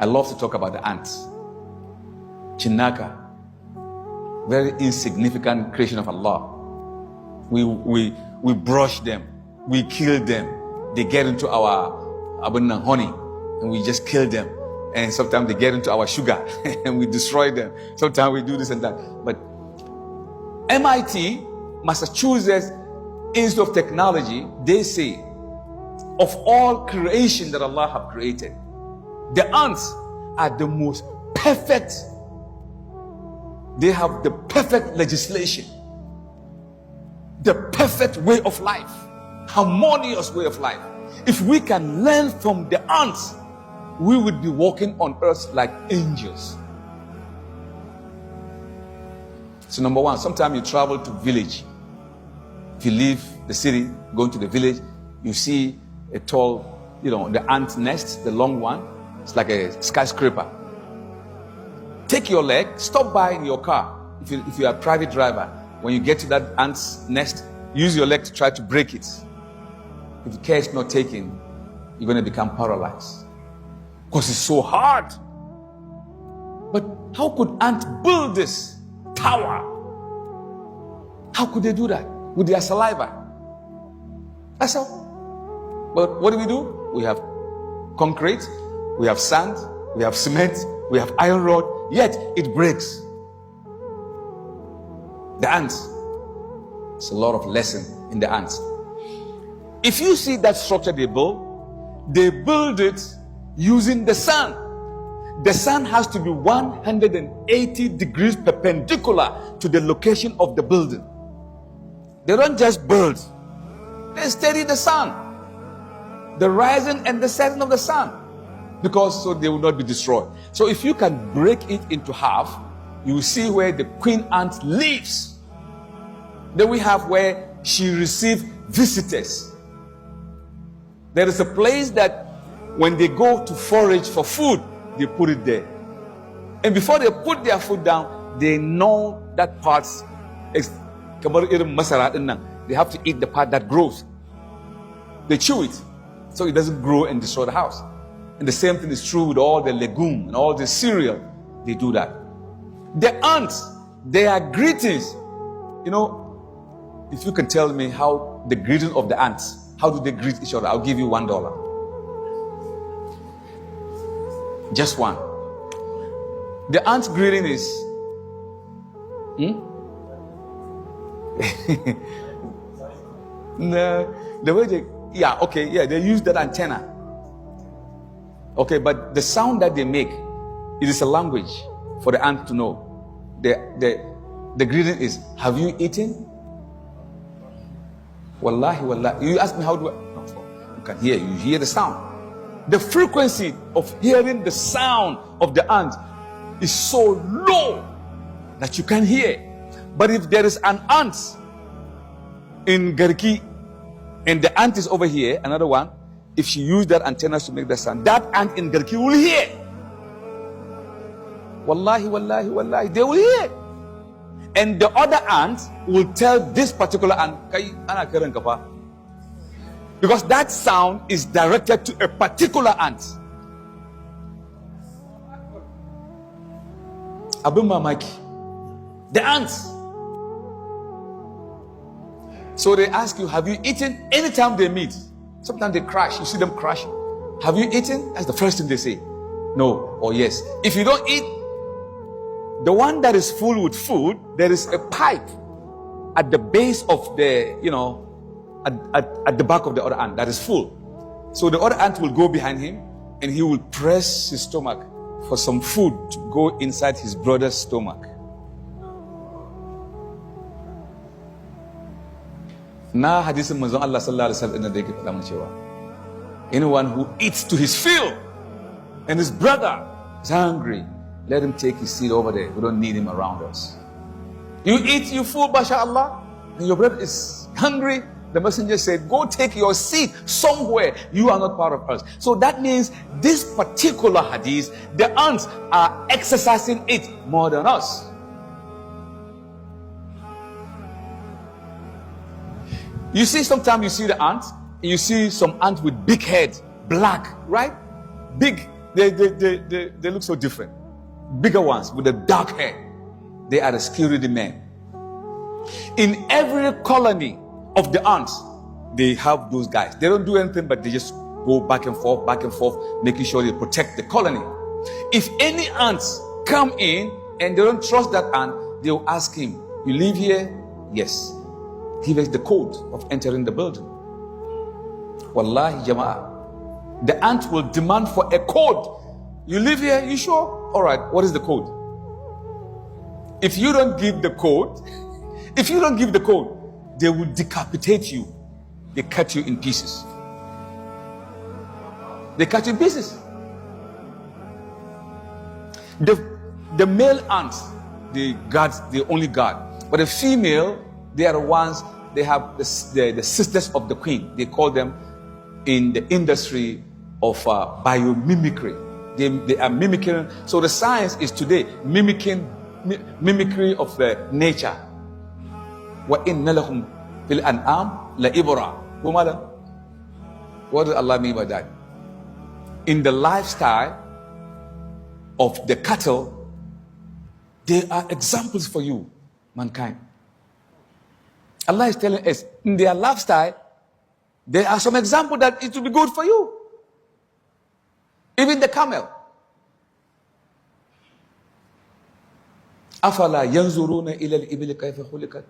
I love to talk about the ants. Chinnaka, very insignificant creation of Allah. We brush them, we kill them. They get into our honey, and we just kill them. And sometimes they get into our sugar, and we destroy them. Sometimes we do this and that. But MIT, Massachusetts Institute of Technology, they say, of all creation that Allah have created, the ants are the most perfect. They have the perfect legislation, the perfect way of life, harmonious way of life. If we can learn from the ants, we would be walking on earth like angels. So number one, sometimes you travel to village. If you leave the city, going to the village, you see a tall, the ant nest, the long one. It's like a skyscraper. Take your leg, stop by in your car. If you are a private driver, when you get to that ant's nest, use your leg to try to break it. If the care is not taken, you're going to become paralyzed. Because it's so hard. But how could ants build this tower? How could they do that? With their saliva. That's all. But what do? We have concrete, we have sand, we have cement, we have iron rod, yet it breaks. The ants. It's a lot of lesson in the ants. If you see that structure they build it using the sun. The sun has to be 180 degrees perpendicular to the location of the building. They don't just build. They study the sun, the rising and the setting of the sun, because so they will not be destroyed. So if you can break it into half, you will see where the queen ant lives. Then we have where she receives visitors. There is a place that when they go to forage for food, they put it there. And before they put their food down, they know that parts, they have to eat the part that grows. They chew it so it doesn't grow and destroy the house. And the same thing is true with all the legume and all the cereal. They do that. The ants, their greetings, if you can tell me how the greeting of the ants, how do they greet each other? I'll give you $1. Just one. The ants' greeting is, no, the way they use that antenna. Okay, but the sound that they make, it is a language for the ant to know. The greeting is, have you eaten? Wallahi. You ask me how do I? No, you can hear. You hear the sound. The frequency of hearing the sound of the ant is so low that you can hear. But if there is an ant in Garki and the ant is over here, another one, if she used that antenna to make the sound, that ant in Garki will hear. Wallahi, they will hear. And the other ant will tell this particular ant, because that sound is directed to a particular ant. Abu Mamaki. The ants. So they ask you, have you eaten? Anytime they meet, sometimes they crash. You see them crashing. Have you eaten? That's the first thing they say. No or yes. If you don't eat, the one that is full with food, there is a pipe at the base of the, at the back of the other ant that is full. So the other ant will go behind him and he will press his stomach for some food to go inside his brother's stomach. Na hadisin manzon Allah sallallahu alaihi wasallam da yake faɗa mana cewa anyone who eats to his fill and his brother is hungry, let him take his seat over there. We don't need him around us. You eat, you full, mashallah, and your brother is hungry. The messenger said, go take your seat somewhere. You are not part of us. So that means this particular hadith, the ants are exercising it more than us. You see, sometimes you see the ants, and you see some ants with big head, black, right? Big They look so different. Bigger ones with the dark hair. They are the security men. In every colony of the ants, they have those guys. They don't do anything, but they just go back and forth, making sure they protect the colony. If any ants come in and they don't trust that ant, they'll ask him, "You live here?" "Yes." "Give us the code of entering the building." Wallahi, Jama'ah. The ant will demand for a code. "You live here? You sure?" "All right, what is the code?" If you don't give the code, they will decapitate you. They cut you in pieces. They cut you in pieces. The male ants, they only guard. But the female, they are the ones, they have the sisters of the queen. They call them in the industry of biomimicry. They are mimicking. So the science is today mimicry of the nature. وَإِنَّ لَهُمْ فِي الْأَنْعَامِ لَإِبْرَةً. What does Allah mean by that? In the lifestyle of the cattle, they are examples for you, mankind. Allah is telling us, in their lifestyle, there are some examples that it will be good for you. Even the camel. أَفَلَا يَنْظُرُونَ إِلَى الْإِبِلِ كَيْفَ خُلِقَتْ.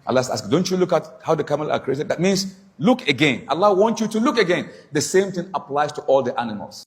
Allah is asking, don't you look at how the camel are created? That means look again. Allah wants you to look again. The same thing applies to all the animals.